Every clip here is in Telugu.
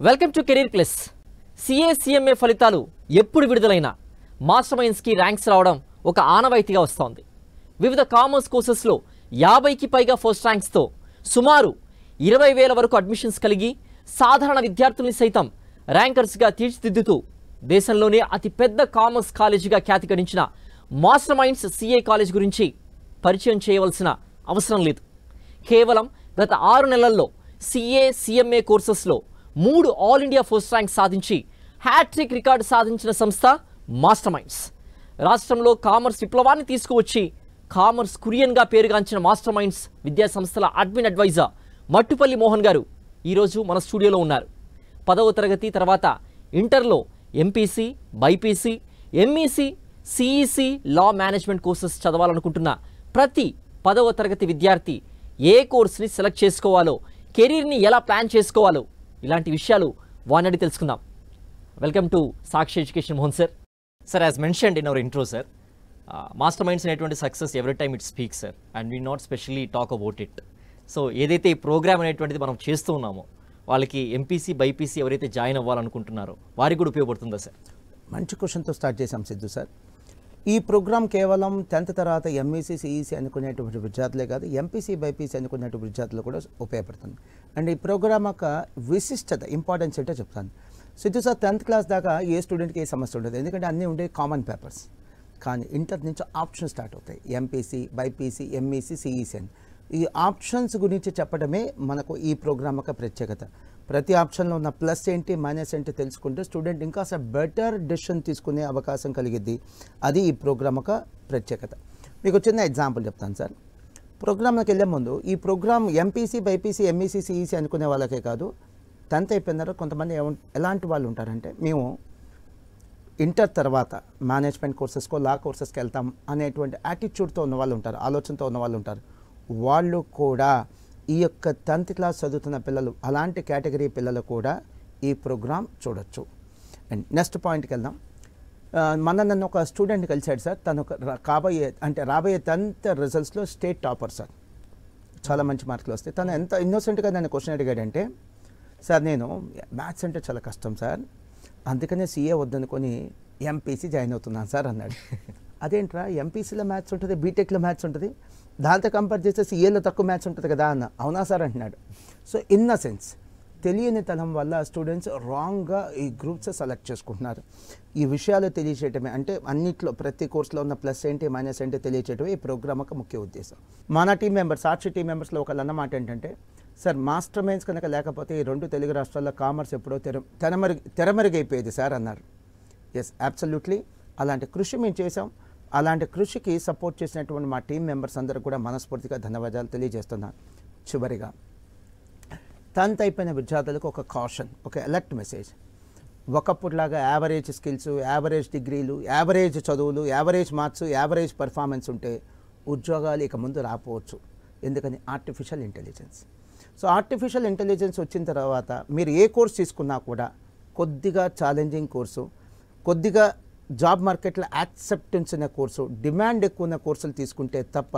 Welcome to career plus. CA CMA ఫలితాలు ఎప్పుడు విడుదలైనా మాస్టర్ మైండ్స్కి ర్యాంక్స్ రావడం ఒక ఆనవాయితీగా వస్తోంది. వివిధ కామర్స్ కోర్సెస్లో 50కి పైగా ఫస్ట్ ర్యాంక్స్తో సుమారు 20,000 వరకు అడ్మిషన్స్ కలిగి సాధారణ విద్యార్థుల్ని సైతం ర్యాంకర్స్గా తీర్చిదిద్దుతూ దేశంలోనే అతిపెద్ద కామర్స్ కాలేజీగా ఖ్యాతి గడించిన మాస్టర్ మైండ్స్ సిఏ కాలేజ్ గురించి పరిచయం చేయవలసిన అవసరం లేదు. కేవలం గత 6 నెలల్లో సిఏ సిఎంఏ కోర్సెస్లో 3 ఆల్ ఇండియా ఫస్ట్ ర్యాంక్ సాధించి హ్యాట్రిక్ రికార్డు సాధించిన సంస్థ మాస్టర్ మైండ్స్. రాష్ట్రంలో కామర్స్ విప్లవాన్ని తీసుకువచ్చి కామర్స్ కురియన్గా పేరుగాంచిన మాస్టర్ మైండ్స్ విద్యా సంస్థల అడ్మిన్ అడ్వైజర్ మట్టుపల్లి మోహన్ గారు ఈరోజు మన స్టూడియోలో ఉన్నారు. 10వ తరగతి తర్వాత ఇంటర్లో ఎంపీసీ, బైపీసీ, ఎంఈసీ, సిఈసీ, లా మేనేజ్మెంట్ కోర్సెస్ చదవాలనుకుంటున్న ప్రతి 10వ తరగతి విద్యార్థి ఏ కోర్స్ని సెలెక్ట్ చేసుకోవాలో, కెరీర్ని ఎలా ప్లాన్ చేసుకోవాలో ఇలాంటి విషయాలు వానడి తెలుసుకుందాం. Welcome to Sakshi education Mohan sir. Sir, as mentioned in our intro sir, master minds అనేటువంటి success every time it speaks sir, and we not specially talk about it. So ఏదైతే ఈ ప్రోగ్రామ్ అనేటువంటిది మనం చేస్తూ ఉన్నామో వాళ్ళకి ఎంపీసీ, బైపీసీ ఎవరైతే జాయిన్ అవ్వాలనుకుంటున్నారో వారికి కూడా ఉపయోగపడుతుందా సార్? మంచి క్వశ్చన్తో స్టార్ట్ చేశాం సిద్ధు సార్. ఈ ప్రోగ్రామ్ కేవలం 10th తర్వాత ఎంఈసీ, సిఈసీ అనుకునేటువంటి విద్యార్థులే కాదు, ఎంపీసీ, బైపీసీ అనుకునేటువంటి విద్యార్థులు కూడా ఉపయోగపడుతుంది. అండ్ ఈ ప్రోగ్రామ్ యొక్క విశిష్టత, ఇంపార్టెన్స్ ఏంటో చెప్తాను. సిద్ధు సార్, 10th క్లాస్ దాకా ఏ స్టూడెంట్కి ఏ సమస్య ఉండదు, ఎందుకంటే అన్నీ ఉండే కామన్ పేపర్స్. కానీ ఇంటర్ నుంచి ఆప్షన్స్ స్టార్ట్ అవుతాయి, ఎంపీసీ, బైపీసీ, ఎంఈసీ, సిఈసీ అని. ఈ ఆప్షన్స్ గురించి చెప్పడమే మనకు ఈ ప్రోగ్రామ్ యొక్క ప్రత్యేకత. ప్రతి ఆప్షన్లో ఉన్న ప్లస్ ఏంటి, మైనస్ ఏంటి తెలుసుకుంటే స్టూడెంట్ ఇంకా బెటర్ డెసిషన్ తీసుకునే అవకాశం కలిగిద్ది. అది ఈ ప్రోగ్రామ్ యొక్క ప్రత్యేకత. మీకు చిన్న ఎగ్జాంపుల్ చెప్తాను సార్. ప్రోగ్రామ్కి వెళ్ళే ముందు ఈ program MPC, BiPC, MEC, CEC అనుకునే వాళ్ళకే కాదు, 10th అయిపోయిన తర్వాత కొంతమంది ఎలాంటి వాళ్ళు ఉంటారంటే, మేము ఇంటర్ తర్వాత మేనేజ్మెంట్ కోర్సెస్కో, లా కోర్సెస్కి వెళ్తాం అనేటువంటి యాటిట్యూడ్తో ఉన్న వాళ్ళు ఉంటారు, ఆలోచనతో ఉన్న వాళ్ళు ఉంటారు. వాళ్ళు కూడా ఈ యొక్క 10th క్లాస్ చదువుతున్న పిల్లలు, అలాంటి కేటగిరీ పిల్లలు కూడా ఈ ప్రోగ్రామ్ చూడొచ్చు. అండ్ నెక్స్ట్ పాయింట్కి వెళ్దాం. నన్ను ఒక స్టూడెంట్ కలిశాడు సార్. తను రాబోయే 10th రిజల్ట్స్లో స్టేట్ టాపర్ సార్, చాలా మంచి మార్కులు వస్తాయి. తను ఎంత ఇన్నోసెంట్గా నన్ను క్వశ్చన్ అడిగాడంటే, సార్ నేను మ్యాథ్స్ అంటే చాలా కష్టం సార్, అందుకనే సీఏ వద్దనుకొని ఎంపీసీ జాయిన్ అవుతున్నాను సార్ అన్నాడు. అదేంట్రా, ఎంపీసీలో మ్యాథ్స్ ఉంటుంది, బీటెక్లో మ్యాథ్స్ ఉంటుంది, దాంతో కంపేర్ చేస్తే సీఏలో తక్కువ మ్యాథ్స్ ఉంటుంది కదా అన్న. అవునా సార్ అంటున్నాడు. సో ఇన్ అ సెన్స్ తెలియని తనం వల్ల స్టూడెంట్స్ రాంగ్గా ఈ గ్రూప్స్ సెలెక్ట్ చేసుకుంటున్నారు. ఈ విషయాలు తెలియచేయటమే, అంటే అన్నిట్లో ప్రతి కోర్సులో ఉన్న ప్లస్ ఏంటి, మైనస్ ఏంటి తెలియచేయటమే ఈ ప్రోగ్రామ్ యొక్క ముఖ్య ఉద్దేశం. మన టీం మెంబర్స్, సాక్షి టీం మెంబర్స్లో ఒకళ్ళు అన్నమాట ఏంటంటే, సార్ మాస్టర్ మైండ్స్ కనుక లేకపోతే ఈ 2 తెలుగు రాష్ట్రాల్లో కామర్స్ ఎప్పుడో తెరమరుగైపోయేది సార్ అన్నారు. Yes, absolutely. అలాంటి కృషి మేము చేసాం. అలాంటి కృషికి సపోర్ట్ చేసినటువంటి మా టీం మెంబర్స్ అందరూ కూడా మనస్ఫూర్తిగా ధన్యవాదాలు తెలియజేస్తున్నాను. చివరిగా 10th అయిపోయిన విద్యార్థులకు ఒక కాషన్, ఒక అలర్ట్ మెసేజ్. ఒకప్పుడులాగా యావరేజ్ స్కిల్స్, యావరేజ్ డిగ్రీలు, యావరేజ్ చదువులు, యావరేజ్ మార్క్స్, యావరేజ్ పర్ఫార్మెన్స్ ఉంటే ఉద్యోగాలు ఇక ముందు రాపోవచ్చు. ఎందుకని? Artificial intelligence. So artificial intelligence వచ్చిన తర్వాత మీరు ఏ కోర్స్ తీసుకున్నా కూడా కొద్దిగా ఛాలెంజింగ్ కోర్సు, కొద్దిగా జాబ్ మార్కెట్లో యాక్సెప్టెన్స్ ఉన్న కోర్సు, డిమాండ్ ఎక్కువ ఉన్న కోర్సులు తీసుకుంటే తప్ప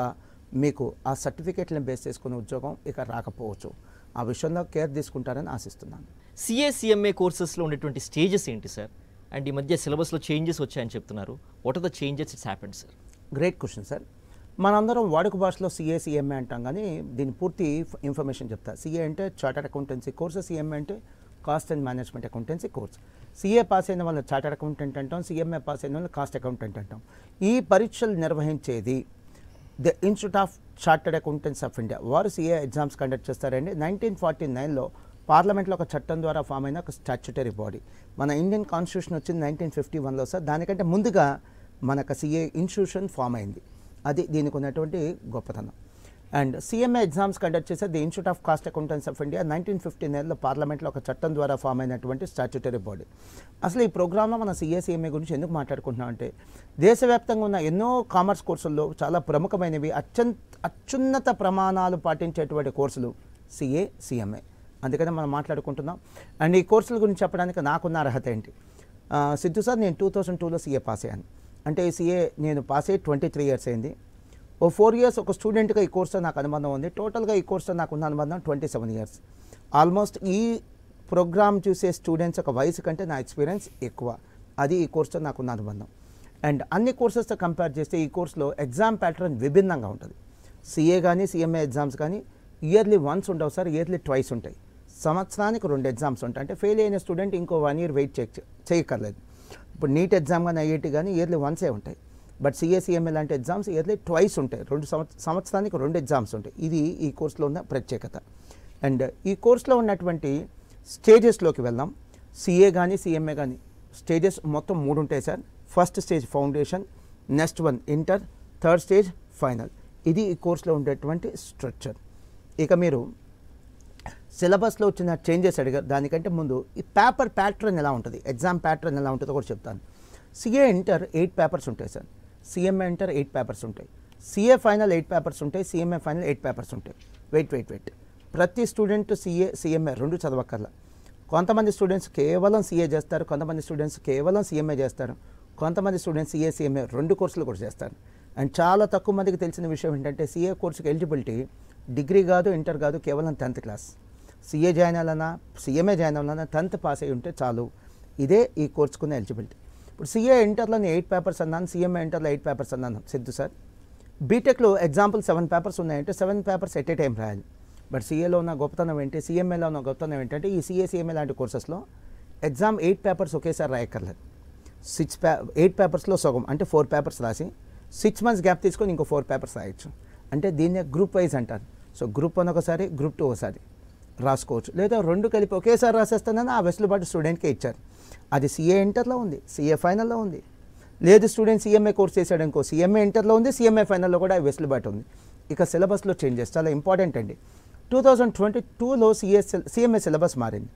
మీకు ఆ సర్టిఫికేట్లను బేస్ చేసుకునే ఉద్యోగం ఇక రాకపోవచ్చు. ఆ విషయంలో కేర్ తీసుకుంటారని ఆశిస్తున్నాను. సిఏ సిఎంఏ కోర్సెస్లో ఉండేటువంటి స్టేజెస్ ఏంటి సార్? అండ్ ఈ మధ్య సిలబస్లో చేంజెస్ వచ్చాయని చెప్తున్నారు. What are the changes it's happened sir? Great question sir. మనందరం వాడుక భాషలో సిఏ సిఎంఏ అంటాం, కానీ దీని పూర్తి ఇన్ఫర్మేషన్ చెప్తా. సిఏ అంటే చార్టర్డ్ అకౌంటెన్సీ కోర్సు, సిఎంఏ అంటే cost and management accountancy course. CA pass అయిన వాళ్ళు చార్టర్డ్ అకౌంటెంట్ అంటాం, సిఎంఏ పాస్ అయిన వాళ్ళు కాస్ట్ అకౌంటెంట్ అంటాం. ఈ పరీక్షలు నిర్వహించేది the institute of chartered accountants of India. వారు సిఏ ఎగ్జామ్స్ కండక్ట్ చేస్తారండి. 1949లో పార్లమెంట్లో ఒక చట్టం ద్వారా ఫామ్ అయిన ఒక స్టాచ్యుటరీ బాడీ. మన ఇండియన్ కాన్స్టిట్యూషన్ వచ్చింది 1951లో సార్. దానికంటే ముందుగా మనకు సిఏ ఇన్స్టిట్యూషన్ ఫామ్ అయింది. అది దీనికి ఉన్నటువంటి గొప్పతనం. అండ్ సిఎంఏ ఎగ్జామ్స్ కండక్ట్ చేసే the institute of cost accountants of India 1959లో పార్లమెంట్లో ఒక చట్టం ద్వారా ఫామ్ అయినటువంటి స్టాచ్యుటరీ బాడీ. అసలు ఈ ప్రోగ్రాంలో మన సిఏ సిఎంఏ గురించి ఎందుకు మాట్లాడుకుంటున్నాం అంటే, దేశవ్యాప్తంగా ఉన్న ఎన్నో కామర్స్ కోర్సుల్లో చాలా ప్రముఖమైనవి, అత్యున్నత ప్రమాణాలు పాటించేటువంటి కోర్సులు సిఏ సిఎంఏ. అందుకనే మనం మాట్లాడుకుంటున్నాం. అండ్ ఈ కోర్సుల గురించి చెప్పడానికి నాకున్న అర్హత ఏంటి? సిద్ధు సార్, నేను 2002లో సిఏ పాస్ అయ్యాను. అంటే ఈ సిఏ నేను పాస్ అయ్యి 23 years అయింది. ఓ 4 years ఒక స్టూడెంట్గా ఈ కోర్సుతో నాకు అనుబంధం ఉంది. టోటల్గా ఈ కోర్సుతో నాకున్న అనుబంధం 27 years. ఆల్మోస్ట్ ఈ ప్రోగ్రామ్ చూసే స్టూడెంట్స్ ఒక వయసు కంటే నా ఎక్స్పీరియన్స్ ఎక్కువ. అది ఈ కోర్సుతో నాకున్న అనుబంధం. అండ్ అన్ని కోర్సెస్తో కంపేర్ చేస్తే ఈ కోర్సులో ఎగ్జామ్ ప్యాటర్న్ విభిన్నంగా ఉంటుంది. సిఏ కానీ సిఎంఏ ఎగ్జామ్స్ కానీ ఇయర్లీ వన్స్ ఉండవు సార్, ఇయర్లీ ట్వైస్ ఉంటాయి. సంవత్సరానికి 2 ఎగ్జామ్స్ ఉంటాయి. అంటే ఫెయిల్ అయిన స్టూడెంట్ ఇంకో 1 year వెయిట్ చేయక్కర్లేదు. ఇప్పుడు నీట్ ఎగ్జామ్ కానీ ఐఐటి కానీ ఇయర్లీ వన్సే ఉంటాయి. బట్ సిఏ సిఎంఏ లాంటి ఎగ్జామ్స్ ఇయర్లీ ట్వైస్ ఉంటాయి. సంవత్సరానికి 2 ఎగ్జామ్స్ ఉంటాయి. ఇది ఈ కోర్సులో ఉన్న ప్రత్యేకత. అండ్ ఈ కోర్సులో ఉన్నటువంటి స్టేజెస్లోకి వెళ్దాం. సిఏ కానీ సిఎంఏ కానీ స్టేజెస్ మొత్తం 3 ఉంటాయి sir. First stage foundation, next one inter, third stage final. ఇది ఈ కోర్సులో ఉండేటువంటి స్ట్రక్చర్. ఇక మీరు సిలబస్లో వచ్చిన చేంజెస్ అడిగారు. దానికంటే ముందు ఈ పేపర్ ప్యాటర్న్ ఎలా ఉంటుంది, ఎగ్జామ్ ప్యాటర్న్ ఎలా ఉంటుందో కూడా చెప్తాను. సిఏ ఇంటర్ 8 పేపర్స్ ఉంటాయి సార్. సిఎంఏ ఇంటర్ 8 పేపర్స్ ఉంటాయి. సిఏ ఫైనల్ 8 పేపర్స్ ఉంటాయి. సిఎంఏ ఫైనల్ 8 పేపర్స్ ఉంటాయి. వెయిట్ ప్రతి స్టూడెంట్ సిఏ సిఎంఏ 2 చదవక్కర్లా. కొంతమంది స్టూడెంట్స్ కేవలం సిఏ చేస్తారు, కొంతమంది స్టూడెంట్స్ కేవలం సిఎంఏ చేస్తారు, కొంతమంది స్టూడెంట్స్ సిఏ సిఎంఏ 2 కోర్సులు కూడా చేస్తారు. అండ్ చాలా తక్కువ మందికి తెలిసిన విషయం ఏంటంటే సిఏ కోర్సుకి ఎలిజిబిలిటీ డిగ్రీ కాదు, ఇంటర్ కాదు, కేవలం 10th క్లాస్. సిఏ జాయిన్ అవ్వాలన్నా సిఎంఏ జాయిన్ అవ్వాలన్నా 10th పాస్ అయ్యి ఉంటే చాలు. ఇదే ఈ కోర్సుకున్న ఎలిజిబిలిటీ. ఇప్పుడు సిఏ ఇంటర్లో 8 పేపర్స్ అన్నాను, సిఎంఏ ఇంటర్లో 8 పేపర్స్ అన్నాను సిద్ధు సార్. బీటెక్లో ఎగ్జాంపుల్ 7 పేపర్స్ ఉన్నాయంటే 7 పేపర్స్ ఎట్ ఏ టైం రాయాలి. బట్ సిఏలో ఉన్న గొప్పతనం ఏంటి, సిఎంఏలో ఉన్న గొప్పతనం ఏంటంటే ఈ సిఏ సిఎంఏ లాంటి కోర్సెస్లో ఎగ్జామ్ 8 పేపర్స్ ఒకేసారి రాయక్కర్లేదు. 8 పేపర్స్లో సగం అంటే 4 పేపర్స్ రాసి 6 months గ్యాప్ తీసుకొని ఇంకో 4 పేపర్స్ రాయొచ్చు. అంటే దీన్నే గ్రూప్ వైజ్ అంటారు. సో గ్రూప్ 1 ఒకసారి, గ్రూప్ 2 ఒకసారి రాసుకోవచ్చు. లేదా 2 కలిపి ఒకేసారి రాసేస్తానని ఆ వెసులుబాటు స్టూడెంట్కే ఇచ్చారు. అది సిఏ ఇంటర్లో ఉంది, సిఏ ఫైనల్లో ఉంది. లేదు స్టూడెంట్ సిఎంఏ కోర్స్ చేశాడు అనుకో, సిఎంఏ ఇంటర్లో ఉంది, సిఎంఏ ఫైనల్లో కూడా వెసులుబాటు ఉంది. ఇక సిలబస్లో చేంజెస్ చాలా ఇంపార్టెంట్ అండి. 2022లో సిఎంఏ సిలబస్ మారింది.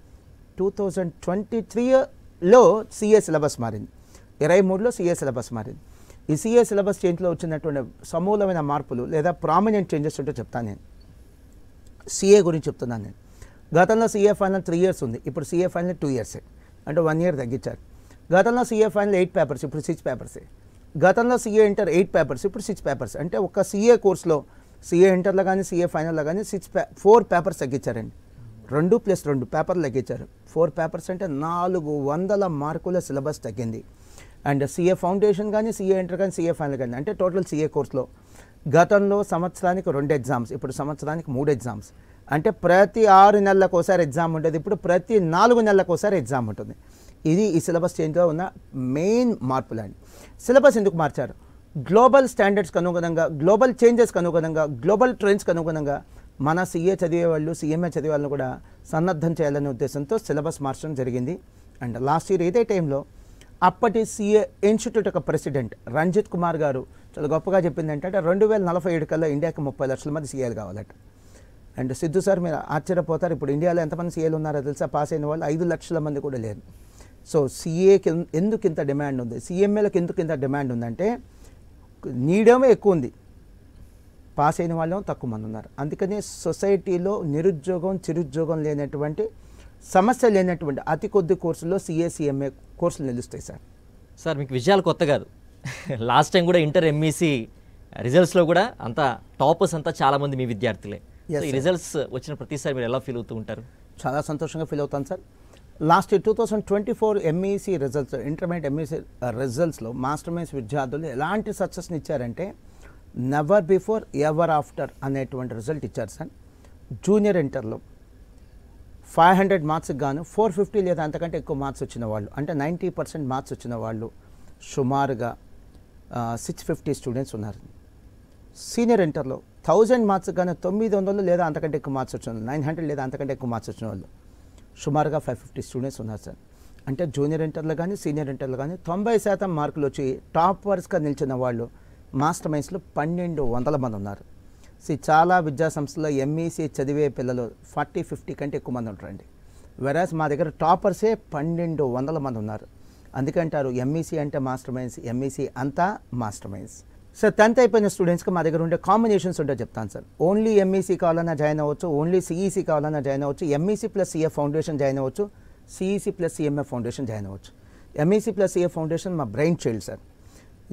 2023లో సిఏ సిలబస్ మారింది. 23లో సిఏ సిలబస్ మారింది. ఈ సిఏ సిలబస్ చేంజ్లో వచ్చినటువంటి సమూలమైన మార్పులు లేదా ప్రామినెంట్ చేంజెస్ ఉంటే చెప్తాను. నేను సిఏ గురించి చెప్తున్నాను. నేను గతంలో సిఏ ఫైనల్ 3 years ఉంది, ఇప్పుడు సిఏ ఫైనల్ 2 years, అంటే 1 year తగ్గించారు. గతంలో సిఏ ఫైనల్ 8 పేపర్స్, ఇప్పుడు 6 పేపర్స్. గతంలో సిఏ ఇంటర్ 8 పేపర్స్, ఇప్పుడు 6 పేపర్స్. అంటే ఒక సిఏ కోర్సులో సిఏ ఇంటర్లో కానీ సిఏ ఫైనల్లో కానీ 4 పేపర్స్ తగ్గించారండి. 2+2 పేపర్లు తగ్గించారు. 4 పేపర్స్ అంటే 400 మార్కుల సిలబస్ తగ్గింది. అండ్ సిఏ ఫౌండేషన్ కానీ సిఏ ఇంటర్ కానీ సిఏ ఫైనల్ కానీ అంటే టోటల్ సిఏ కోర్సులో గతంలో సంవత్సరానికి 2 ఎగ్జామ్స్, ఇప్పుడు సంవత్సరానికి 3 ఎగ్జామ్స్. అంటే ప్రతి 6 నెలలకు ఒకసారి ఎగ్జామ్ ఉంటుంది, ఇప్పుడు ప్రతి 4 నెలలకు ఒకసారి ఎగ్జామ్ ఉంటుంది. ఇది ఈ సిలబస్ చేంజ్లో ఉన్న మెయిన్ మార్పులండి. సిలబస్ ఎందుకు మార్చారు? గ్లోబల్ స్టాండర్డ్స్కి అనుగుణంగా, గ్లోబల్ చేంజెస్కి అనుగుణంగా, గ్లోబల్ ట్రెండ్స్కి అనుగుణంగా మన సిఏ చదివే వాళ్ళు సిఎంఏ చదివే వాళ్ళని కూడా సన్నద్ధం చేయాలనే ఉద్దేశంతో సిలబస్ మార్చడం జరిగింది. అండ్ లాస్ట్ ఇయర్ ఇదే టైంలో అప్పటి సిఏ ఇన్స్టిట్యూట్ యొక్క ప్రెసిడెంట్ రంజిత్ కుమార్ గారు చాలా గొప్పగా చెప్పింది ఏంటంటే 2047 కల్లా ఇండియాకి 30 లక్షల మంది సీఏలు కావాలట. అండ్ సిద్ధు సార్ మీరు ఆశ్చర్యపోతారు, ఇప్పుడు ఇండియాలో ఎంతమంది సీఏలు ఉన్నారో తెలుసా? పాస్ అయిన వాళ్ళు 5 లక్షల మంది కూడా లేరు. సో సిఏకి ఎందుకు ఇంత డిమాండ్ ఉంది, సిఎంఏలకు ఎందుకు ఇంత డిమాండ్ ఉందంటే నీడేమో ఎక్కువ ఉంది, పాస్ అయిన వాళ్ళేమో తక్కువ మంది ఉన్నారు. అందుకనే సొసైటీలో నిరుద్యోగం చిరుద్యోగం లేనటువంటి సమస్య లేనటువంటి అతి కొద్ది కోర్సుల్లో సిఏ సిఎంఏ కోర్సులు నిలుస్తాయి సార్. సార్ మీకు విజయాలు కొత్త కాదు. లాస్ట్ టైం కూడా ఇంటర్ ఎంఈసి రిజల్ట్స్లో కూడా అంతా టాపర్స్ అంతా చాలామంది మీ విద్యార్థులే. ఈ రిజల్ట్స్ వచ్చిన ప్రతిసారి మీరు ఎలా ఫీల్ అవుతూ ఉంటారు? చాలా సంతోషంగా ఫీల్ అవుతాను sir. Last year 2024 MEC results, intermediate MEC రిజల్ట్స్లో మాస్టర్ మైన్స్ విద్యార్థులు ఎలాంటి సక్సెస్ని ఇచ్చారంటే నెవర్ బిఫోర్ ఎవర్ ఆఫ్టర్ అనేటువంటి రిజల్ట్ ఇచ్చారు సార్. జూనియర్ ఇంటర్లో 500 మార్క్స్కి గాను 450 లేదా అంతకంటే ఎక్కువ మార్క్స్ వచ్చిన వాళ్ళు, అంటే 90% మార్క్స్ వచ్చిన వాళ్ళు సుమారుగా 650 స్టూడెంట్స్ ఉన్నారు. సీనియర్ ఇంటర్లో 1000 మార్క్స్ కానీ 900 లేదా అంతకంటే ఎక్కువ మార్క్స్ వచ్చిన వాళ్ళు, 900 లేదా అంతకంటే ఎక్కువ మార్క్స్ వచ్చిన వాళ్ళు సుమారుగా 550 స్టూడెంట్స్ ఉన్నారు సార్. అంటే జూనియర్ ఇంటర్లో కానీ సీనియర్ ఇంటర్లో కానీ 90% మార్కులు వచ్చి టాపర్స్గా నిలిచిన వాళ్ళు మాస్టర్ మైన్స్లో 1200 మంది ఉన్నారు. చాలా విద్యా సంస్థల్లో ఎంఈసీ చదివే పిల్లలు 40-50 కంటే ఎక్కువ మంది ఉంటారండి. వెరాజ్ మా దగ్గర టాపర్సే 1200 మంది ఉన్నారు. అందుకంటారు ఎంఈసీ అంటే మాస్టర్ మైన్స్, ఎంఈసీ అంతా మాస్టర్ మైన్స్. సార్ 10th అయిపోయిన స్టూడెంట్స్కి మా దగ్గర ఉండే కాంబినేషన్స్ ఉంటే చెప్తాను సార్. ఓన్లీ ఎంఈసీ కావాలన్నా జాయిన్ అవ్వచ్చు, ఓన్లీ సిఈసీ కావాలన్నా జాయిన్ అవ్వచ్చు, MEC plus CA foundation join అవ్వచ్చు, CEC plus CMA foundation join అవ్వచ్చు. ఎంఈసీ ప్లస్ సిఏ ఫౌండేషన్ మా బ్రెయిన్ చైల్డ్ సార్.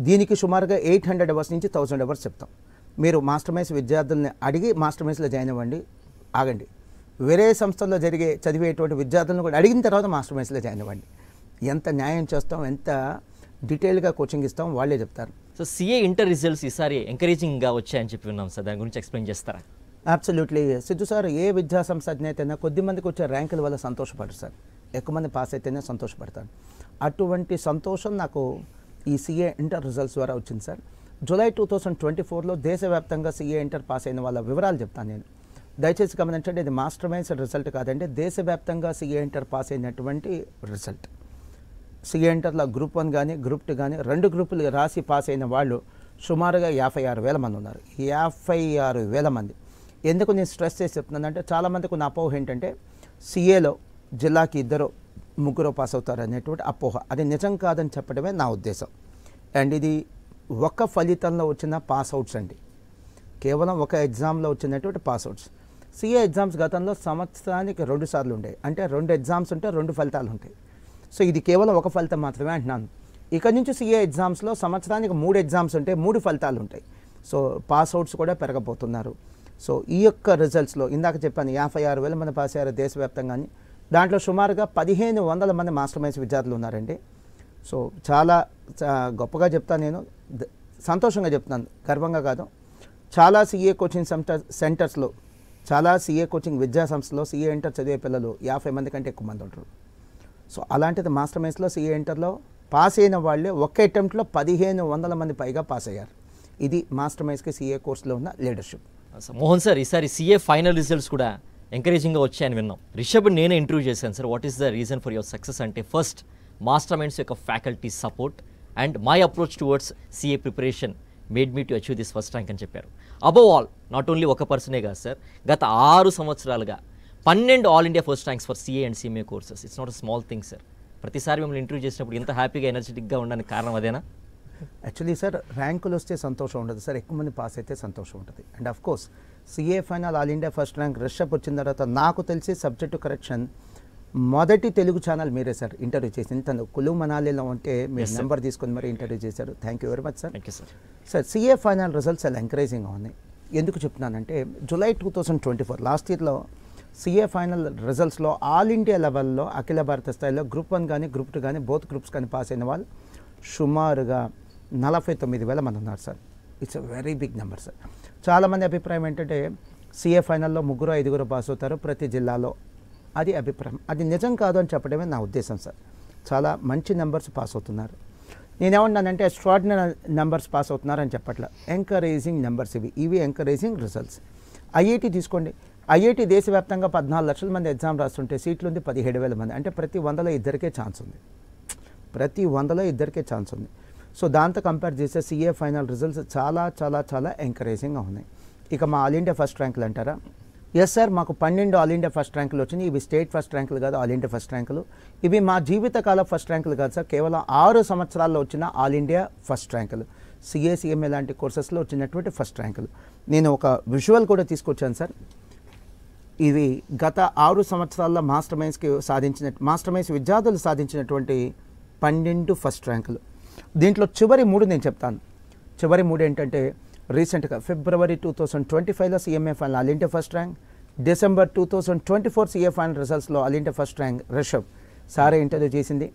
దీనికి సుమారుగా 800 hours నుంచి 1000 hours చెప్తాం. మీరు మాస్టర్ మైన్స్ విద్యార్థుల్ని అడిగి మాస్టర్ మైన్స్లో జాయిన్ అవ్వండి, ఆగండి. వేరే సంస్థల్లో చదివేటువంటి విద్యార్థులను కూడా అడిగిన తర్వాత మాస్టర్ మైండ్స్లో జాయిన్ అవ్వండి. ఎంత న్యాయం చేస్తాం, ఎంత డీటెయిల్గా కోచింగ్ ఇస్తాం వాళ్ళే చెప్తారు. సో సిఏ ఇంటర్ రిజల్ట్స్ ఈసారి ఎంకరేజింగ్గా వచ్చాయని చెప్పి విన్నాం సార్, దాని గురించి ఎక్స్ప్లెయిన్ చేస్తారా? అబ్సల్యూట్లీ సిద్ధు సార్, ఏ విద్యా సంస్థ అధినేత అయినా కొద్ది మందికి వచ్చే ర్యాంకుల వల్ల సంతోషపడరు సార్, ఎక్కువ మంది పాస్ అయితేనే సంతోషపడతారు. అటువంటి సంతోషం నాకు ఈ సిఏ ఇంటర్ రిజల్ట్స్ ద్వారా వచ్చింది సార్. జూలై 2024లో దేశవ్యాప్తంగా సిఏ ఇంటర్ పాస్ అయిన వాళ్ళ వివరాలు చెప్తాను నేను. దయచేసి గమనించండి, ఇది మాస్టర్ మైండ్స్ రిజల్ట్ కాదండి, దేశవ్యాప్తంగా సిఏ ఇంటర్ పాస్ అయినటువంటి రిజల్ట్. సిఏ ఇంటర్లో గ్రూప్ 1 కానీ గ్రూప్ 2 కానీ 2 గ్రూపులు రాసి పాస్ అయిన వాళ్ళు సుమారుగా 56,000 మంది ఉన్నారు. 56,000 మంది. ఎందుకు నేను స్ట్రెస్ చేసి చెప్తున్నానంటే, చాలామందికి ఉన్న అపోహ ఏంటంటే సిఏలో జిల్లాకి 2-3 పాస్ అవుతారు అనేటువంటి అపోహ. అది నిజం కాదని చెప్పడమే నా ఉద్దేశం. అండ్ ఇది ఒక ఫలితంలో వచ్చిన పాస్ అవుట్స్ అండి, కేవలం ఒక ఎగ్జామ్లో వచ్చినటువంటి పాస్ అవుట్స్. సిఏ ఎగ్జామ్స్ గతంలో సంవత్సరానికి 2 సార్లు ఉండేవి, అంటే 2 ఎగ్జామ్స్ ఉంటే 2 ఫలితాలు ఉంటాయి. సో ఇది కేవలం ఒక ఫలితం మాత్రమే అంటున్నాను. ఇక నుంచి సిఏ ఎగ్జామ్స్లో సంవత్సరానికి 3 ఎగ్జామ్స్ ఉంటాయి, 3 ఫలితాలు ఉంటాయి. సో పాస్ అవుట్స్ కూడా పెరగబోతున్నారు. సో ఈ యొక్క రిజల్ట్స్లో ఇందాక చెప్పాను 56,000 మంది పాస్ అయ్యారు దేశవ్యాప్తంగా. దాంట్లో సుమారుగా 1,500 మంది మాస్టర్ మైండ్స్ విద్యార్థులు ఉన్నారండి. సో చాలా గొప్పగా చెప్తాను, నేను సంతోషంగా చెప్తున్నాను, గర్వంగా కాదు. చాలా సిఏ కోచింగ్ సెంటర్స్లో, చాలా సిఏ కోచింగ్ విద్యా సంస్థలో సిఏ ఇంటర్ చదివే పిల్లలు 50 మంది కంటే ఎక్కువ మంది ఉంటారు. సో అలాంటిది మాస్టర్ మైండ్స్లో సిఏ ఇంటర్లో పాస్ అయిన వాళ్ళే ఒక్క అటెంప్ట్లో 1,500 మంది పైగా పాస్ అయ్యారు. ఇది మాస్టర్ మైండ్స్కి సిఏ కోర్సులో ఉన్న లీడర్షిప్. మోహన్ సార్, ఈసారి సిఏ ఫైనల్ రిజల్ట్స్ కూడా ఎంకరేజింగ్గా వచ్చాయని విన్నాం. రిషబ్ నేనే ఇంటర్వ్యూ చేశాను sir. What is the reason for your success అంటే, ఫస్ట్ మాస్టర్ మైండ్స్ యొక్క faculty support and my approach towards CA preparation made me to achieve this first rank అని చెప్పారు. అబవ్ ఆల్, నాట్ ఓన్లీ ఒక పర్సనే కాదు సార్, గత 6 సంవత్సరాలుగా 12 all India first ranks for CA and CMA courses. It's not a small thing sir. ప్రతిసారి మిమ్మల్ని ఇంటర్వ్యూ చేసినప్పుడు ఇంత హ్యాపీగా ఎనర్జెటిక్గా ఉండడానికి కారణం అదేనా? యాక్చువల్లీ సార్, ర్యాంకులు వస్తే సంతోషం ఉండదు సార్, ఎక్కువ మంది పాస్ అయితే సంతోషం ఉంటుంది. And of course CA final all India first rank Rishabh వచ్చిన తర్వాత నాకు తెలిసి సబ్జెక్టు కరెక్షన్ మొదటి తెలుగు ఛానల్ మీరే సార్ ఇంటర్వ్యూ చేసింది. తను కులు మనాలిలో ఉంటే మీరు నెంబర్ తీసుకొని మరి ఇంటర్వ్యూ చేశారు. Thank you very much sir. Thank you sir. Sir, CA final results చాలా ఎంకరేజింగ్గా ఉన్నాయి. ఎందుకు చెప్తున్నానంటే, జూలై 2024 లాస్ట్ ఇయర్లో సిఏ ఫైనల్ రిజల్ట్స్లో ఆల్ ఇండియా లెవెల్లో అఖిల భారత స్థాయిలో గ్రూప్ 1 కానీ గ్రూప్ 2 కానీ బోత్ గ్రూప్స్ కానీ పాస్ అయిన వాళ్ళు సుమారుగా 49,000 మంది ఉన్నారు sir. It's a very big number sir. చాలామంది అభిప్రాయం ఏంటంటే సిఏ ఫైనల్లో 3-5 పాస్ అవుతారు ప్రతి జిల్లాలో. అది అభిప్రాయం, అది నిజం కాదు అని చెప్పడమే నా ఉద్దేశం సార్. చాలా మంచి నెంబర్స్ పాస్ అవుతున్నారు. నేనేమన్నానంటే ఎక్స్ట్రాడినరీ నెంబర్స్ పాస్ అవుతున్నారు అని చెప్పట్ల, ఎంకరేజింగ్ నెంబర్స్ ఇవి ఎంకరేజింగ్ రిజల్ట్స్. ఐఐటి తీసుకోండి, ఐఐటి దేశవ్యాప్తంగా 14 లక్షల మంది ఎగ్జామ్ రాస్తుంటే సీట్లు ఉంది 17,000 మంది, అంటే ప్రతి 100లో ఇద్దరికే ఛాన్స్ ఉంది, ప్రతి 100లో ఇద్దరికే ఛాన్స్ ఉంది. సో దాంతో కంపేర్ చేస్తే సిఏ ఫైనల్ రిజల్ట్స్ చాలా చాలా చాలా ఎంకరేజింగ్గా ఉన్నాయి. ఇక మా ఆల్ ఇండియా ఫస్ట్ ర్యాంకులు అంటారా? ఎస్ సార్, మాకు 12 ఆల్ ఇండియా ఫస్ట్ ర్యాంకులు వచ్చినాయి. ఇవి స్టేట్ ఫస్ట్ ర్యాంకులు కాదు, ఆల్ ఇండియా ఫస్ట్ ర్యాంకులు. ఇవి మా జీవితకాల ఫస్ట్ ర్యాంకులు కాదు సార్, కేవలం 6 సంవత్సరాల్లో వచ్చిన ఆల్ ఇండియా ఫస్ట్ ర్యాంకులు. సిఏ సిఎంఏ లాంటి కోర్సెస్లో వచ్చినటువంటి ఫస్ట్ ర్యాంకులు. నేను ఒక విజువల్ కూడా తీసుకొచ్చాను సార్. ఇవి గత 6 సంవత్సరాల్లో మాస్టర్ మైండ్స్ విద్యార్థులు సాధించినటువంటి 12 ఫస్ట్ ర్యాంకులు. దీంట్లో చివరి 3 నేను చెప్తాను. చివరి 3 ఏంటంటే, రీసెంట్గా ఫిబ్రవరి 2025లో CMA final all India first rank, December 2024 CA final రిజల్ట్స్లో all India first rank Rishabh సారే ఇంటర్వ్యూ చేసింది.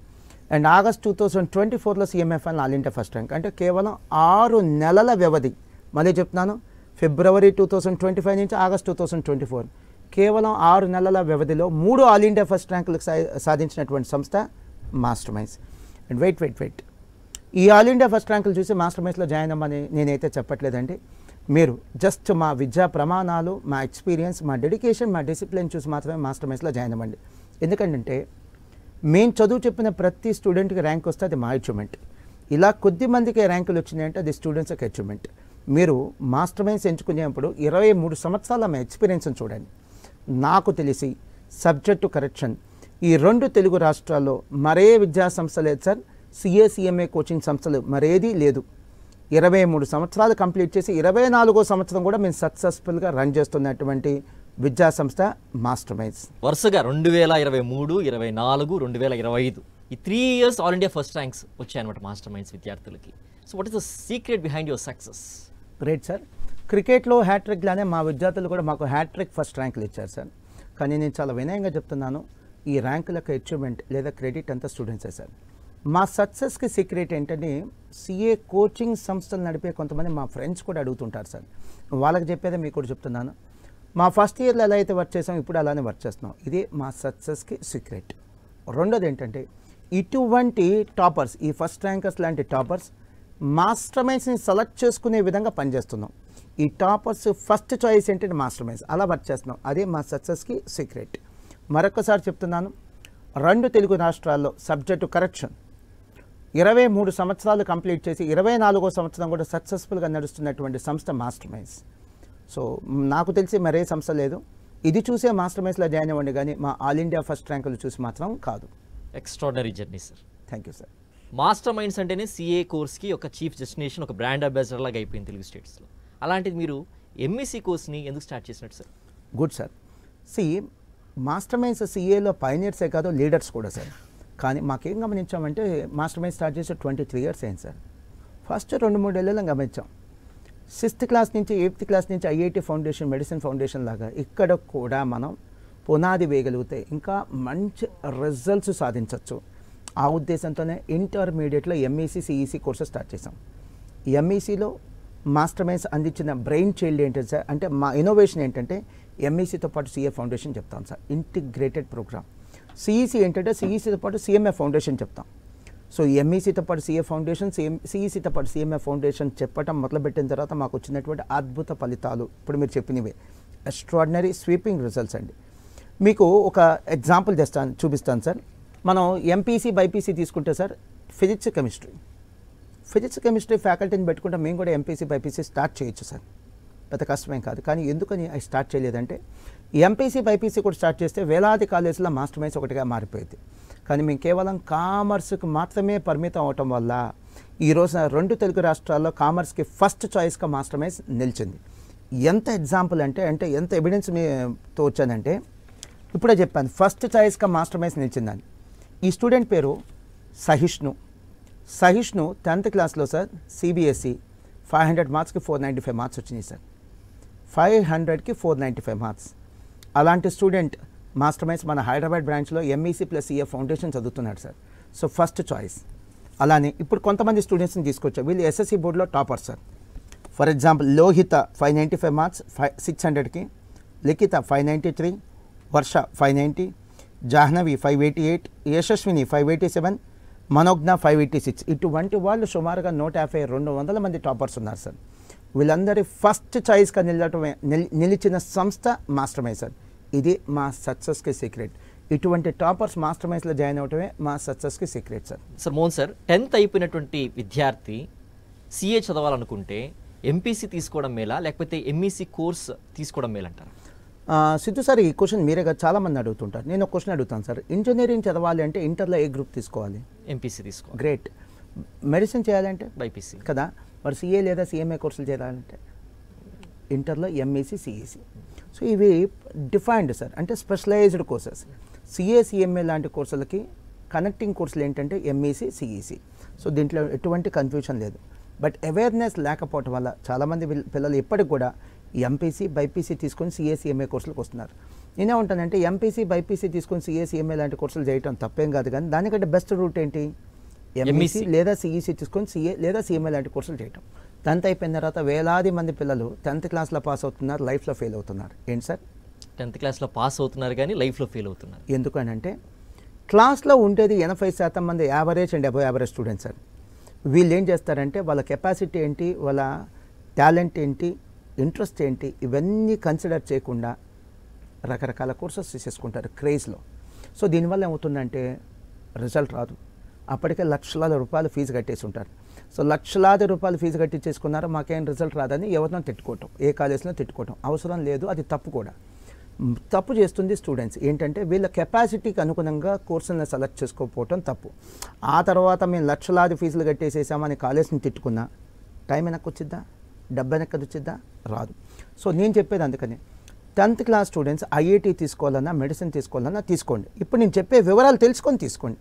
అండ్ ఆగస్ట్ 2024లో CMA final all India first rank. అంటే కేవలం 6 నెలల వ్యవధి, మళ్ళీ చెప్తున్నాను, ఫిబ్రవరి 2025 నుంచి ఆగస్ట్ 2024, కేవలం 6 నెలల వ్యవధిలో 3 ఆల్ ఇండియా ఫస్ట్ ర్యాంకులు సాధించినటువంటి సంస్థ మాస్టర్ మైండ్స్. అండ్ వెయిట్, ఈ ఆల్ ఇండియా ఫస్ట్ ర్యాంకులు చూసి మాస్టర్ మైండ్స్లో జాయిన్ అవ్వమని నేనైతే చెప్పట్లేదండి. మీరు జస్ట్ మా విద్యా ప్రమాణాలు, మా ఎక్స్పీరియన్స్, మా డెడికేషన్, మా డిసిప్లిన్ చూసి మాత్రమే మాస్టర్ మైండ్స్లో జాయిన్ అవ్వండి. ఎందుకంటే మేము చదువు చెప్పిన ప్రతి స్టూడెంట్కి ర్యాంక్ వస్తే అది మా అచీవ్మెంట్. ఇలా కొద్ది మందికి ర్యాంకులు వచ్చినాయంటే అది స్టూడెంట్స్ యొక్క అచీవ్మెంట్. మీరు మాస్టర్ మైండ్స్ ఎంచుకునేప్పుడు 23 సంవత్సరాల మా ఎక్స్పీరియన్స్ని చూడండి. నాకు తెలిసి సబ్జెక్టు కరెక్షన్ ఈ 2 తెలుగు రాష్ట్రాల్లో మరే విద్యా సంస్థ లేదు సార్, సిఏ సిఎంఏ కోచింగ్ సంస్థలు మరేదీ లేదు. 23 సంవత్సరాలు కంప్లీట్ చేసి 24వ సంవత్సరం కూడా మేము సక్సెస్ఫుల్గా రన్ చేస్తున్నటువంటి విద్యా సంస్థ మాస్టర్ మైండ్స్. వరుసగా 2023, 24, 2025 ఈ 3 years all India first ranks వచ్చాయన్నమాట మాస్టర్ మైండ్స్ విద్యార్థులకి. So what is the secret behind your success? Great sir. క్రికెట్లో హ్యాట్రిక్ లానే మా విద్యార్థులు కూడా మాకు హ్యాట్రిక్ ఫస్ట్ ర్యాంకులు ఇచ్చారు సార్. కానీ నేను చాలా వినయంగా చెప్తున్నాను, ఈ ర్యాంకులకు అచీవ్మెంట్ లేదా క్రెడిట్ అంతా స్టూడెంట్సే సార్. మా సక్సెస్కి సీక్రెట్ ఏంటంటే సిఏ కోచింగ్ సంస్థలు నడిపే కొంతమంది మా ఫ్రెండ్స్ కూడా అడుగుతుంటారు సార్. వాళ్ళకి చెప్పేదే మీకు కూడా చెప్తున్నాను. మా ఫస్ట్ ఇయర్లో ఎలా అయితే వర్క్ చేసాం ఇప్పుడు అలానే వర్క్ చేస్తున్నాం. ఇదే మా సక్సెస్కి సీక్రెట్. రెండోది ఏంటంటే ఇటువంటి టాపర్స్, ఈ ఫస్ట్ ర్యాంకర్స్ లాంటి టాపర్స్ మాస్టర్ మైండ్స్ని సెలెక్ట్ చేసుకునే విధంగా పనిచేస్తున్నాం. ఈ టాపర్స్ ఫస్ట్ చాయిస్ ఏంటంటే మాస్టర్ మైండ్స్, అలా వర్క్ చేస్తున్నాం. అదే మా సక్సెస్కి సీక్రెట్. మరొకసారి చెప్తున్నాను, 2 తెలుగు రాష్ట్రాల్లో సబ్జెక్టు కరెక్షన్ 23 సంవత్సరాలు కంప్లీట్ చేసి 24వ సంవత్సరం కూడా సక్సెస్ఫుల్గా నడుస్తున్నటువంటి సంస్థ మాస్టర్ మైండ్స్. సో నాకు తెలిసి మరే సంస్థ లేదు. ఇది చూసే మాస్టర్ మైండ్స్లో జాయిన్ అవ్వండి, కానీ మా ఆల్ ఇండియా ఫస్ట్ ర్యాంకులు చూసి మాత్రం కాదు. Extraordinary journey sir. Thank you sir. Master minds అంటేనే సిఏ కోర్స్కి ఒక చీఫ్ డెస్టినేషన్, ఒక బ్రాండ్ అంబాసిడర్ లాగా అయిపోయింది తెలుగు స్టేట్స్లో. అలాంటిది మీరు ఎంఈసీ కోర్స్ని ఎందుకు స్టార్ట్ చేసినట్టు sir? Good sir. Master minds సిఏలో పైనియర్సే కాదు, లీడర్స్ కూడా సార్. కానీ మాకేం గమనించామంటే మాస్టర్ మైండ్స్ స్టార్ట్ చేసి 23 years అయింది సార్. ఫస్ట్ 2-3 ఏళ్ళలో గమనించాం. 6th క్లాస్ నుంచి 8th క్లాస్ నుంచి ఐఐటి ఫౌండేషన్, మెడిసిన్ ఫౌండేషన్ లాగా ఇక్కడ కూడా మనం పునాది వేయగలిగితే ఇంకా మంచి రిజల్ట్స్ సాధించవచ్చు. ఆ ఉద్దేశంతోనే ఇంటర్మీడియట్లో ఎంఈసీ సిఈసీ కోర్సెస్ స్టార్ట్ చేసాం. ఎంఈసీలో మాస్టర్ మైండ్స్ అందించిన బ్రెయిన్ చైల్డ్ ఏంటంటే సార్, అంటే మా ఇన్నోవేషన్ ఏంటంటే ఎంఈసీతో పాటు సిఏ ఫౌండేషన్ చెప్తాం సార్, ఇంటిగ్రేటెడ్ ప్రోగ్రామ్. సిఈసీ ఏంటంటే సిఈసీతో పాటు సిఎంఏ ఫౌండేషన్ చెప్తాం. సో ఎంఈసీతో పాటు సిఏ ఫౌండేషన్, సిఈసీతో పాటు సిఎంఏ ఫౌండేషన్ చెప్పటం మొదలుపెట్టిన తర్వాత మాకు వచ్చినటువంటి అద్భుత ఫలితాలు ఇప్పుడు మీరు చెప్పినవే, ఎక్స్ట్రాడినరీ స్వీపింగ్ రిజల్ట్స్ అండి. మీకు ఒక ఎగ్జాంపుల్ చూపిస్తాను సార్. మనం ఎంపీసీ బైపీసీ తీసుకుంటే సార్, ఫిజిక్స్ కెమిస్ట్రీ ఫ్యాకల్టీని పెట్టుకుంటే మేము కూడా ఎంపీసీ బైపీసీ స్టార్ట్ చేయొచ్చు సార్, పెద్ద కష్టమేం కాదు. కానీ ఎందుకని అది స్టార్ట్ చేయలేదంటే ఎంపీసీ బైపీసీ కూడా స్టార్ట్ చేస్తే వేలాది కాలేజీలో మాస్టర్ మైండ్స్ ఒకటిగా మారిపోయింది. కానీ మేము కేవలం కామర్స్కి మాత్రమే పరిమితం అవటం వల్ల ఈరోజు 2 తెలుగు రాష్ట్రాల్లో కామర్స్కి ఫస్ట్ చాయిస్గా మాస్టర్ మైండ్స్ నిలిచింది. ఎంత ఎగ్జాంపుల్ అంటే ఎంత ఎవిడెన్స్ మీతో వచ్చానంటే ఇప్పుడే చెప్పాను, ఫస్ట్ చాయిస్గా మాస్టర్ మైండ్స్ నిలిచిందని. ఈ స్టూడెంట్ పేరు సహిష్ణు. 10th క్లాస్లో సార్ సిబిఎస్ఈ 500 మార్క్స్కి 495 మార్క్స్ వచ్చినాయి సార్. 500కి 495 మార్క్స్. అలాంటి స్టూడెంట్ మాస్టర్ మైండ్స్ మన హైదరాబాద్ బ్రాంచ్లో ఎంఈసీ ప్లస్ సిఏ ఫౌండేషన్ చదువుతున్నాడు సార్. So first choice. అలానే ఇప్పుడు కొంతమంది స్టూడెంట్స్ని తీసుకొచ్చారు, వీళ్ళు ఎస్ఎస్సి బోర్డులో topper sir. For example Lohitha 595 marks 600కి, లిఖిత 593, వర్ష 590, జాహ్నవి 588, యశస్విని 587, మనోజ్ఞ 586. ఇటువంటి వాళ్ళు సుమారుగా 150-200 మంది టాపర్స్ ఉన్నారు సార్. వీళ్ళందరి ఫస్ట్ చాయిస్గా నిలిచిన సంస్థ మాస్టర్ మైండ్స్ సార్. ఇది మా సక్సెస్కి సీక్రెట్. ఇటువంటి టాపర్స్ మాస్టర్ మైండ్స్లో జాయిన్ అవటమే మా సక్సెస్కి secret sir. Sir Mohan sir, 10th అయిపోయినటువంటి విద్యార్థి సిఏ చదవాలనుకుంటే ఎంపీసీ తీసుకోవడం మేలా లేకపోతే ఎంఈసీ కోర్స్ తీసుకోవడం మేలంటారా? సిద్ధు సార్, ఈ క్వశ్చన్ మీరే కదా చాలామంది అడుగుతుంటారు. నేను ఒక క్వశ్చన్ అడుగుతాను సార్. ఇంజనీరింగ్ చదవాలి అంటే ఇంటర్లో ఏ గ్రూప్ తీసుకోవాలి? ఎంపీసీ తీసుకోవాలి. గ్రేట్. మెడిసిన్ చేయాలంటే బైపీసీ కదా. మరి సిఏ లేదా సిఎంఏ కోర్సులు చేయాలంటే ఇంటర్లో ఎంఈసీ సిఈసీ. సో ఇవి డిఫైన్డ్ సార్, అంటే స్పెషలైజ్డ్ కోర్సెస్. సిఏ సిఎంఏ లాంటి కోర్సులకి కనెక్టింగ్ కోర్సులు ఏంటంటే ఎంఈసీ సిఈసీ. సో దీంట్లో ఎటువంటి కన్ఫ్యూషన్ లేదు. బట్ అవేర్నెస్ లేకపోవటం వల్ల చాలామంది పిల్లలు ఇప్పటికి కూడా ఎంపీసీ బైపీసీ తీసుకొని సిఏ సిఎంఏ కోర్సులకు వస్తున్నారు. నేనే ఉంటానంటే ఎంపీసీ బైపీసీ తీసుకొని సిఏ సిఎంఏ లాంటి కోర్సులు చేయడం తప్పేం కాదు, కానీ దానికంటే బెస్ట్ రూట్ ఏంటి? ఎంఈసీ లేదా సిఈసీ తీసుకొని సిఏ లేదా సిఎంఏ లాంటి కోర్సులు చేయటం. 10th అయిపోయిన తర్వాత వేలాది మంది పిల్లలు 10th క్లాస్లో పాస్ అవుతున్నారు, లైఫ్లో ఫెయిల్ అవుతున్నారు. ఏంటి సార్? 10th క్లాస్లో పాస్ అవుతున్నారు కానీ లైఫ్లో ఫెయిల్ అవుతున్నారు. ఎందుకనంటే క్లాస్లో ఉండేది 80% మంది average and above average students sir. వీళ్ళు ఏం చేస్తారంటే వాళ్ళ కెపాసిటీ ఏంటి, వాళ్ళ టాలెంట్ ఏంటి, ఇంట్రెస్ట్ ఏంటి, ఇవన్నీ కన్సిడర్ చేయకుండా రకరకాల కోర్సెస్ తీసేసుకుంటారు క్రేజ్లో. సో దీనివల్ల ఏమవుతుందంటే రిజల్ట్ రాదు. అప్పటికే లక్షలాది రూపాయలు ఫీజు కట్టేసి ఉంటారు. సో లక్షలాది రూపాయలు ఫీజు కట్టించేసుకున్నారు, మాకేం రిజల్ట్ రాదని ఎవరినో తిట్టుకోవటం, ఏ కాలేజ్లో తిట్టుకోవటం అవసరం లేదు. అది తప్పు కూడా. తప్పు చేస్తుంది స్టూడెంట్స్. ఏంటంటే వీళ్ళ కెపాసిటీకి అనుగుణంగా కోర్సులను సెలెక్ట్ చేసుకోకపోవటం తప్పు. ఆ తర్వాత మేము లక్షలాది ఫీజులు కట్టేసేసామని కాలేజ్ని తిట్టుకున్నా టైం వెనక్కి వచ్చిద్దా, డబ్బు వెనక్కి వచ్చిద్దా? రాదు. సో నేను చెప్పేది అందుకని 10th క్లాస్ స్టూడెంట్స్ ఐఐటీ తీసుకోవాలన్నా మెడిసిన్ తీసుకోవాలన్నా తీసుకోండి. ఇప్పుడు నేను చెప్పే వివరాలు తెలుసుకొని తీసుకోండి.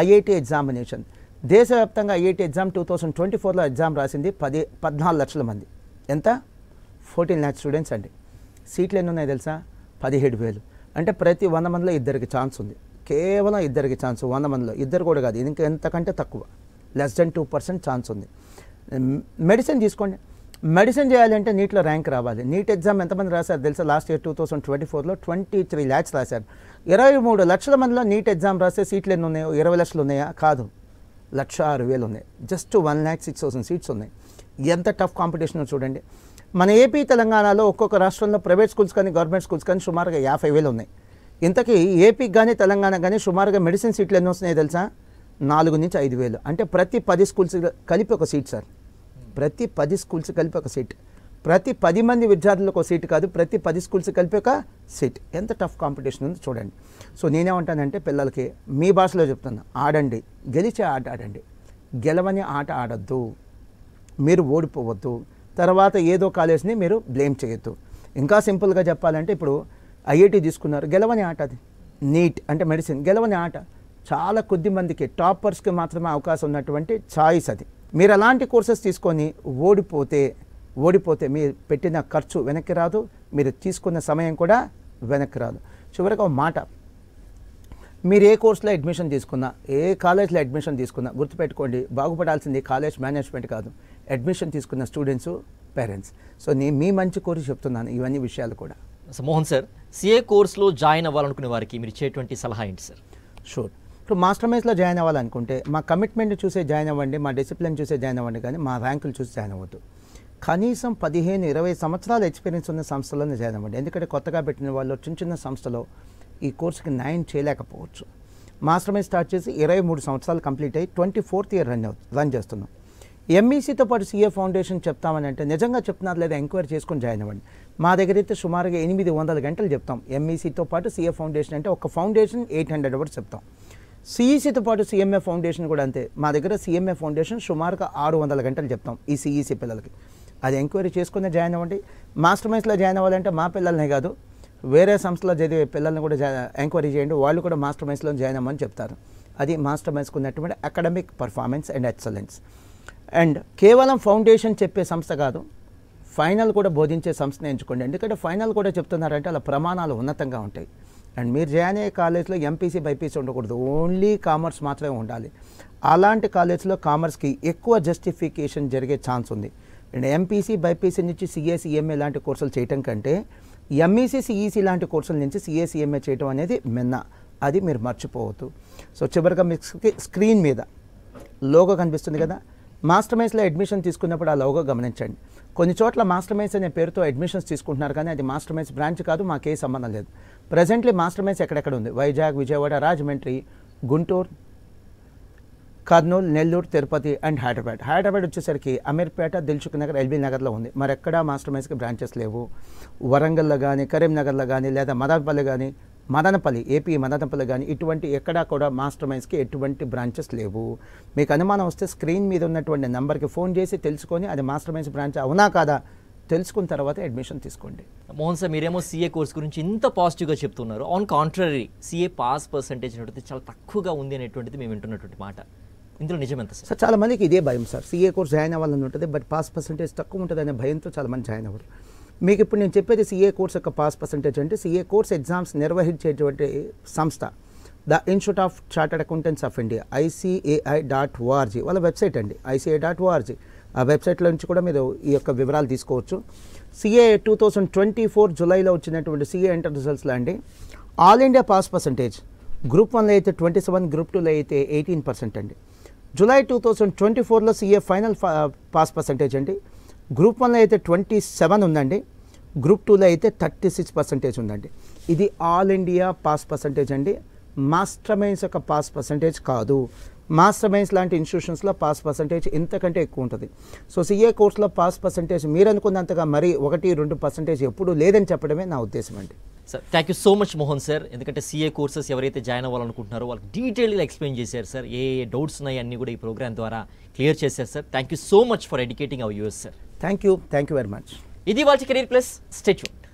ఐఐటీ ఎగ్జామినేషన్ దేశవ్యాప్తంగా ఐఐటీ ఎగ్జామ్ 2024లో ఎగ్జామ్ రాసింది 14 లక్షల మంది. ఎంత? 14 lakh స్టూడెంట్స్ అండి. సీట్లు ఎన్ని ఉన్నాయి తెలుసా? 17,000. అంటే ప్రతి 100 మందిలో ఇద్దరికి ఛాన్స్ ఉంది. కేవలం ఇద్దరికి ఛాన్స్, 100 మందిలో ఇద్దరు కూడా కాదు, ఇంకా ఎంతకంటే తక్కువ, less than 2% ఛాన్స్ ఉంది. మెడిసిన్ తీసుకోండి, మెడిసిన్ చేయాలంటే నీట్లో ర్యాంక్ రావాలి. నీట్ ఎగ్జామ్ ఎంతమంది రాశారు తెలుసా? లాస్ట్ ఇయర్ 2024లో 23 lakhs రాశారు. 23 లక్షల మందిలో నీట్ ఎగ్జామ్ రాస్తే సీట్లు ఎన్ని ఉన్నాయో? 20 లక్షలు ఉన్నాయా? కాదు, 1,06,000 ఉన్నాయి. జస్ట్ 1,06,000 సీట్స్ ఉన్నాయి. ఎంత టఫ్ కాంపిటీషన్ చూడండి. మన ఏపీ తెలంగాణలో ఒక్కొక్క రాష్ట్రంలో ప్రైవేట్ స్కూల్స్ కానీ గవర్నమెంట్ స్కూల్స్ కానీ సుమారుగా 50,000 ఉన్నాయి. ఇంతకీ ఏపీకి కానీ తెలంగాణ కానీ సుమారుగా మెడిసిన్ సీట్లు ఎన్ని వస్తున్నాయో తెలుసా? 4 నుంచి 5,000. అంటే ప్రతి 10 స్కూల్స్ కలిపి ఒక సీట్ సార్. ప్రతి 10 స్కూల్స్ కలిపి ఒక సీట్. ప్రతి 10 మంది విద్యార్థులకు ఒక సీట్ కాదు, ప్రతి 10 స్కూల్స్ కలిపి ఒక సీట్. ఎంత టఫ్ కాంపిటీషన్ ఉంది చూడండి. సో నేనేమంటానంటే పిల్లలకి మీ భాషలో చెప్తున్నా, ఆడండి, గెలిచే ఆట ఆడండి, గెలవని ఆట ఆడద్దు, మీరు ఓడిపోవద్దు, తర్వాత ఏదో కాలేజ్ని మీరు బ్లేమ్ చేయొద్దు. ఇంకా సింపుల్గా చెప్పాలంటే ఇప్పుడు ఐఐటి తీసుకున్నారు, గెలవని ఆట అది. నీట్ అంటే మెడిసిన్, గెలవని ఆట. చాలా కొద్ది మందికి టాపర్స్కి మాత్రమే అవకాశం ఉన్నటువంటి ఛాయిస్ అది. మీరు అలాంటి కోర్సెస్ తీసుకొని ఓడిపోతే మీరు పెట్టిన ఖర్చు వెనక్కి రాదు, మీరు తీసుకున్న సమయం కూడా వెనక్కి రాదు. చివరికి ఒక మాట, మీరు ఏ కోర్సులో అడ్మిషన్ తీసుకున్నా, ఏ కాలేజ్లో అడ్మిషన్ తీసుకున్నా గుర్తుపెట్టుకోండి, బాగుపడాల్సింది కాలేజ్ మేనేజ్మెంట్ కాదు, అడ్మిషన్ తీసుకున్న స్టూడెంట్స్, పేరెంట్స్. సో నేను మీ మంచి కోరి చెప్తున్నాను ఇవన్నీ విషయాలు కూడా. సో మోహన్ సార్, సిఏ కోర్సులో జాయిన్ అవ్వాలనుకునే వారికి మీరు ఇచ్చేటువంటి సలహా ఏంటి సార్? షూర్. ఇప్పుడు మాస్టర్ మైన్స్లో జాయిన్ అవ్వాలనుకుంటే మా కమిట్మెంట్ చూసే జాయిన్ అవ్వండి, మా డిసిప్లిన్ చూసే జాయిన్ అవ్వండి, కానీ మా ర్యాంకులు చూసి జాయిన్ అవ్వద్దు. కనీసం 15-20 సంవత్సరాల ఎక్స్పీరియన్స్ ఉన్న సంస్థలోనే జాయిన్ అవ్వండి. ఎందుకంటే కొత్తగా పెట్టిన వాళ్ళు చిన్న సంస్థలో ఈ కోర్సుకి న్యాయం చేయలేకపోవచ్చు. మాస్టర్ మైన్స్ స్టార్ట్ చేసి 23 సంవత్సరాలు కంప్లీట్ అయ్యి 24th year రన్ చేస్తున్నాం. ఎంఈసీతో పాటు సీఏ ఫౌండేషన్ చెప్తామని అంటే నిజంగా చెప్తున్నారు లేదా ఎంక్వైరీ చేసుకొని జాయిన్ అవ్వండి. మా దగ్గర అయితే సుమారుగా 800 గంటలు చెప్తాం. ఎంఈసీతో పాటు సీఏ ఫౌండేషన్ అంటే ఒక ఫౌండేషన్ 800 hours చెప్తాం. సిఈసీతో పాటు సిఎంఏ ఫౌండేషన్ కూడా అంతే. మా దగ్గర సిఎంఏ ఫౌండేషన్ సుమారుగా 600 గంటలు చెప్తాం ఈ సిఈసీ పిల్లలకి. అది ఎంక్వైరీ చేసుకునే జాయిన్ అవ్వండి. మాస్టర్ మైన్స్లో జాయిన్ అవ్వాలంటే మా పిల్లలనే కాదు, వేరే సంస్థలో చదివే పిల్లల్ని కూడా ఎంక్వైరీ చేయండి, వాళ్ళు కూడా మాస్టర్ మైన్స్లో జాయిన్ అవ్వమని చెప్తారు. అది మాస్టర్ మైన్స్కి ఉన్నటువంటి academic performance and excellence. And కేవలం ఫౌండేషన్ చెప్పే సంస్థ కాదు, ఫైనల్ కూడా బోధించే సంస్థను ఎంచుకోండి. ఎందుకంటే ఫైనల్ కూడా చెప్తున్నారంటే అలా ప్రమాణాలు ఉన్నతంగా ఉంటాయి. అండ్ మీరు జాయిన్ అయ్యే కాలేజ్లో ఎంపీసీ బైపీసీ ఉండకూడదు, ఓన్లీ కామర్స్ మాత్రమే ఉండాలి. అలాంటి కాలేజ్లో కామర్స్కి ఎక్కువ జస్టిఫికేషన్ జరిగే ఛాన్స్ ఉంది. అండ్ ఎంపీసీ బైపీసీ నుంచి సిఏ సిఎంఏ లాంటి కోర్సులు చేయటం కంటే ఎంఈసీ సిఈసీ లాంటి కోర్సుల నుంచి సిఏ సిఎంఏ చేయటం అనేది మిన్న, అది మీరు మర్చిపోవద్దు. సో చివరిగా మీకు స్క్రీన్ మీద లోగో కనిపిస్తుంది కదా, మాస్టర్ మైన్స్లో అడ్మిషన్ తీసుకున్నప్పుడు ఆ లోగో గమనించండి. కొన్ని చోట్ల మాస్టర్ మైన్స్ అనే పేరుతో అడ్మిషన్స్ తీసుకుంటున్నారు, కానీ అది మాస్టర్ మైన్స్ బ్రాంచ్ కాదు, మాకే సంబంధం లేదు. ప్రజెంట్లీ మాస్టర్ మైన్స్ ఎక్కడెక్కడ ఉంది? వైజాగ్, విజయవాడ, రాజమండ్రి, గుంటూరు, కర్నూలు, నెల్లూరు, తిరుపతి అండ్ హైదరాబాద్. హైదరాబాద్ వచ్చేసరికి అమీర్పేట, దిల్సుఖ్ నగర్, ఎల్బీ నగర్లో ఉంది. మరి ఎక్కడా మాస్టర్ మైన్స్కి బ్రాంచెస్ లేవు. వరంగల్లో కానీ, కరీంనగర్లో కానీ, లేదా మదనపల్లి కానీ, ఏపీ మదనపల్లి కానీ ఇటువంటి ఎక్కడా కూడా మాస్టర్ మైన్స్కి ఎటువంటి బ్రాంచెస్ లేవు. మీకు అనుమానం వస్తే స్క్రీన్ మీద ఉన్నటువంటి నెంబర్కి ఫోన్ చేసి తెలుసుకొని అది మాస్టర్ మైన్స్ బ్రాంచ్ అవునా కాదా తెలుసుకున్న తర్వాత అడ్మిషన్ తీసుకోండి. మోహన్ సార్, మీరేమో సీఏ కోర్స్ గురించి ఇంత పాజిటివ్గా చెప్తున్నారు. On contrary CA pass percentage అనేటువంటిది చాలా తక్కువగా ఉంది అనేటువంటిది మేము వింటున్నటువంటి మాట. ఇందులో నిజం ఎంత సార్? చాలా మందికి ఇదే భయం సార్, సీఏ కోర్స్ జాయిన్ అవ్వాలని ఉంటుంది, బట్ పాస్ పర్సెంటేజ్ తక్కువ ఉంటుంది అనే భయంతో చాలామంది జాయిన్ అవ్వరు. మీకు ఇప్పుడు నేను చెప్పేది సీఏ కోర్స్ యొక్క పాస్ పర్సెంటేజ్ అంటే సీఏ కోర్స్ ఎగ్జామ్స్ నిర్వహించేటువంటి సంస్థ the institute of chartered accountants of India, ICAI.org వాళ్ళ వెబ్సైట్ అండి, ICAI.org. ఆ వెబ్సైట్లో నుంచి కూడా మీరు ఈ యొక్క వివరాలు తీసుకోవచ్చు. సిఏ 2024 జూలైలో వచ్చినటువంటి సిఏ ఇంటర్ రిజల్ట్స్లో అండి all India pass percentage group 1లో అయితే 27, గ్రూప్ 2లో అయితే 18% అండి. జూలై 2024లో సిఏ ఫైనల్ పాస్ పర్సెంటేజ్ అండి గ్రూప్ 1లో అయితే 27 ఉందండి, గ్రూప్ 2లో అయితే 36% ఉందండి. ఇది ఆల్ ఇండియా పాస్ పర్సెంటేజ్ అండి, మాస్టర్ మైన్స్ యొక్క పాస్ పర్సెంటేజ్ కాదు. మాస్టర్ మైన్స్ లాంటి ఇన్స్టిట్యూషన్స్లో పాస్ పర్సెంటేజ్ ఇంతకంటే ఎక్కువ ఉంటుంది. సో సిఏ కోర్సులో పాస్ పర్సెంటేజ్ మీరు అనుకున్నంతగా మరీ 1-2% ఎప్పుడూ లేదని చెప్పడమే నా ఉద్దేశం అండి. Sir thank you so much Mohan sir. ఎందుకంటే సీఏ కోర్సెస్ ఎవరైతే జాయిన్ అవ్వాలనుకుంటున్నారో వాళ్ళకి డీటెయిల్గా ఎక్స్ప్లెయిన్ చేశారు సార్. ఏ డౌట్స్ ఉన్నాయి అన్నీ కూడా ఈ ప్రోగ్రామ్ ద్వారా క్లియర్ చేశారు sir. Thank you so much for educating our us sir. Thank you very much. ఇది వాళ్ళ కెరీర్ ప్లస్. Stay tuned.